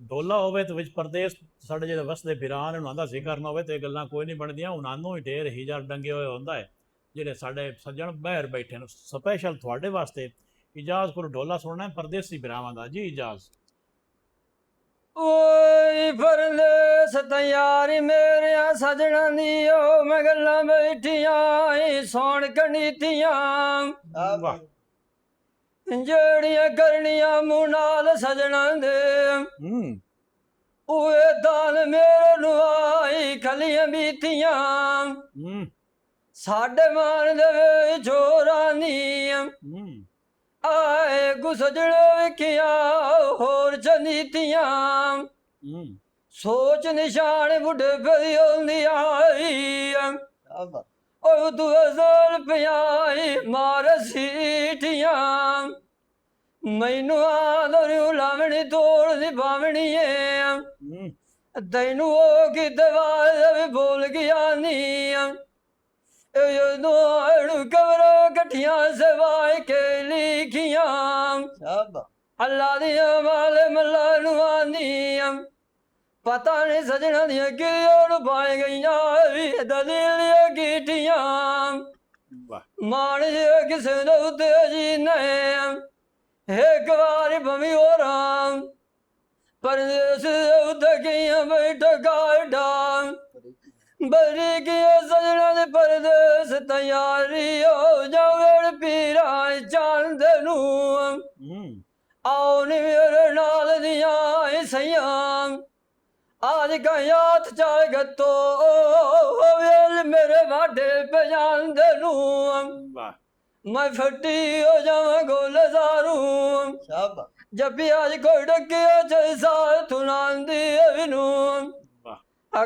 ਡੋਲਾ ਹੋਵੇ ਤੇ ਵਿੱਚ ਪਰਦੇਸ ਸਾਡੇ ਜਿਹੜੇ ਵਸਦੇ ਫਿਰਾਂ ਨੇ ਉਹਨਾਂ ਦਾ ਜ਼ਿਕਰ ਨਾ ਹੋਵੇ ਤੇ ਇਹ ਗੱਲਾਂ ਕੋਈ ਨਹੀਂ ਬਣਦੀਆਂ। ਉਹਨਾਂ ਨੂੰ ਹੀ ਢੇਰ ਹੀਜਰ ਡੰਗੇ ਹੋਏ ਹੁੰਦਾ ਹੈ ਜਿਹੜੇ ਸਾਡੇ ਸੱਜਣ ਬਾਹਰ ਬੈਠੇ ਨੇ। ਸਪੈਸ਼ਲ ਤੁਹਾਡੇ ਵਾਸਤੇ ਇਜਾਜ਼ ਕੋਲ ਡੋਲਾ ਸੁਣਨਾ ਹੈ ਪਰਦੇਸੀ ਭਰਾਵਾਂ ਦਾ। ਜੀ ਇਜਾਜ਼। ਓਏ ਪਰਦੇਸ ਤੈयारी मेरे सजना दी ओ मैं गल्लां बैठियां सौण कनीतियां वाह ਜਿਹੜੀਆਂ ਕਰਨੀਆਂ ਮੂੰਹ ਨਾਲ ਸਜਣਾ ਦੇ ਓਏ ਦਾਨ ਮੇਰੇ ਨੂੰ ਆਈ ਖਲੀਆਂ ਬੀਤੀਆਂ ਸਾਡੇ ਮਾਨ ਦੇ ਵਿੱਚ ਚੋਰਾਨੀਆਂ ਆਏ ਗੁਸਜਣ ਵੇਖਿਆ ਹੋਰ ਚਨੀਤੀਆਂ ਸੋਚ ਨਿਸ਼ਾਨ ਬੁੱਢੇ ਪਈ ਹੁੰਦੀ ਆਈ ਉਹ ਦੁਜ਼ਲ ਪਿਆਈ ਮਾਰ ਸੀਟੀਆਂ ਮੈਨੂੰ ਆਦਰ ਲਾਵਣੀ ਤੋੜ ਦੀ ਬਾਵਣੀ ਏ ਤੈਨੂੰ ਉਹ ਕਿ ਦਵਾਰ ਵੀ ਬੋਲ ਗਿਆ ਨੀ ਇਹ ਦੋੜ ਕਬਰ ਇਕੱਠੀਆਂ ਸਵਾਏ ਕੇ ਲਿਖੀਆਂ ਅੱਲਾ ਦੀਆਂ ਵਾਲੇ ਮੱਲਾ ਨੂੰ ਆਂਦੀਆਂ ਪਤਾ ਨਹੀਂ ਸਜਣਾ ਦੀਆਂ ਕਿਉਂ ਪਾਏ ਗਈਆਂ ਵੀ ਦਲੀਲੀਆਂ ਕੀਟੀਆਂ ਮਾਣ ਜੇ ਕਿਸੇ ਦੇ ਉੱਤੇ ਜੀ ਨੇ ਇੱਕ ਵਾਰੀ ਭਵੀ ਹੋ ਰਾਮ ਪਰਦੇਸ ਉੱਤੇ ਗਈਆਂ ਬੈਠਾ ਗਾਡਾ ਬਰੀ ਕੀ ਸਜਣਾ ਦੇ ਪਰਦੇਸ ਤਿਆਰੀ ਹੋ ਜਾਵੇ ਪੀਰਾਂ ਚਾਂਦ ਨੂੰ ਆਉ ਨੀ ਮੇਰੇ ਨਾਲ ਦੀਆਂ ਸਈਆਂ आज का याद चाल गतो वेल मेरे वाडे पे जान दे लू मैं फटी हो जावा गोल जारू जब भी आज कोई डके जैसा तुनान दी विनू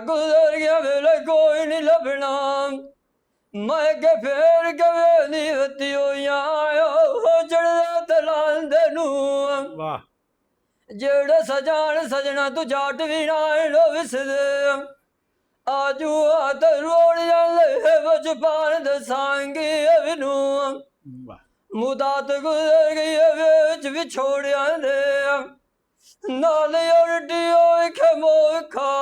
गुजर गया मेरे कोई नहीं लभना मैं के फेर कवे नी हती हो आयो चढ़दा तलान दे नू वाह जेड़े सजान सजना तू जाट भी ना लो विसदे आजू आत रोड़ जाले बचपान दसांगी अविनू मुदात गुजर गई विच भी छोड़िया दे नाले उल्टी होई खमो खा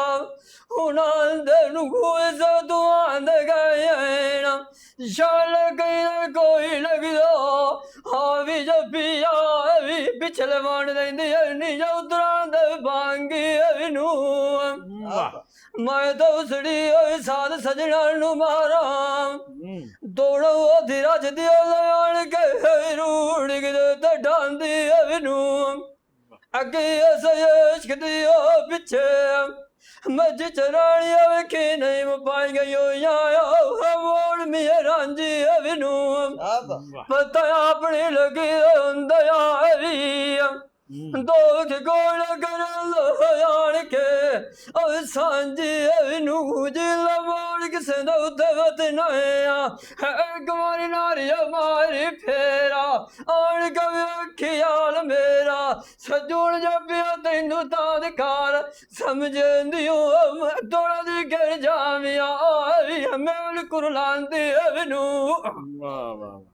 उनां दे नु कोई सा दुआं दे गए ना शाल कहीं कोई लग दो हाँ भी जब पिया भी पिछले मान देंदी नहीं जो उतरां दे बांगी अविनू मैं तो उसड़ी होई साध सजना नु मारा दौड़ो वो धीरज दियो लयान के रूड़ गए तो डांदी अविनू अगे सयश दियो पीछे मज चरानिया वेखी नहीं पाई गई मोड़ मिया रांझी अविनू पता अपनी लगी दयारी दो गोल कर के सांझी अविनू जिला मोड़ किसे दवत नया एक मारी नारी मारी फेरा आन कभी ख्याल मेरा सजून जपिया तेनू तादकार समझदियो थोड़ा दी कर जामिया मैं कुरलांदी अविनू। वाह वाह।